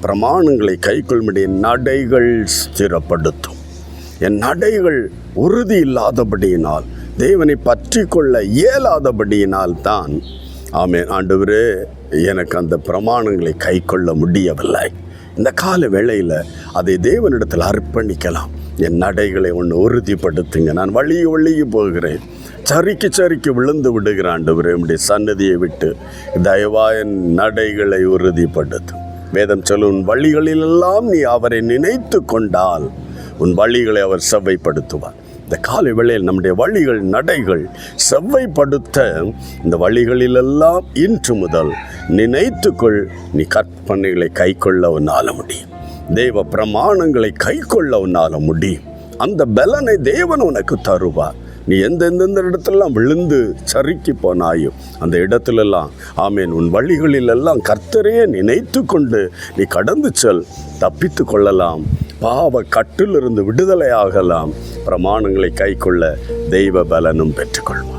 பிரமாணங்களை கைக்கொள்ளும்படி என் நடைகள் ஸ்திரப்படுத்தும். என் நடைகள் உறுதி இல்லாதபடியினால், தேவனை பற்றி கொள்ள இயலாதபடியினால் தான் ஆமென் ஆண்டவரே எனக்கு அந்த பிரமாணங்களை கைக்கொள்ள முடியவில்லை. இந்த கால வேளையில் அதை தேவனிடத்தில் அர்ப்பணிக்கலாம். என் நடைகளை ஒன்று உறுதிப்படுத்துங்க. நான் வழியே போகிறேன், சரிக்கு விழுந்து விடுகிற ஆண்டவரே உம்முடைய சன்னதியை விட்டு தயவா என் நடைகளை உறுதிப்படுத்தும். வேதம் சொல்லும், உன் வழிகளிலெல்லாம் நீ அவரை நினைத்து கொண்டால் உன் வழிகளை அவர் செவ்வைப்படுத்துவார். இந்த காலை வேளையில் நம்முடைய வழிகள் நடைகள் செவ்வைப்படுத்த இந்த வழிகளிலெல்லாம் இன்று முதல் நினைத்துக்கொள். நீ கற்பனைகளை கை கொள்ள உன்னால முடியும். தேவ பிரமாணங்களை கை கொள்ள உன்னால முடியும். அந்த பலனை தேவன் உனக்கு தருவார். நீ எந்தெந்த இடத்துலலாம் விழுந்து சறுக்கி போனாயோ அந்த இடத்துலெல்லாம் ஆமேன் உன் வழிகளிலெல்லாம் கர்த்தரையே நினைத்து கொண்டு நீ கடந்து செல். தப்பித்து கொள்ளலாம், பாவ கட்டிலிருந்து விடுதலை ஆகலாம், பிரமாணங்களை கை கொள்ள தெய்வ பலனும் பெற்றுக்கொள்வார்.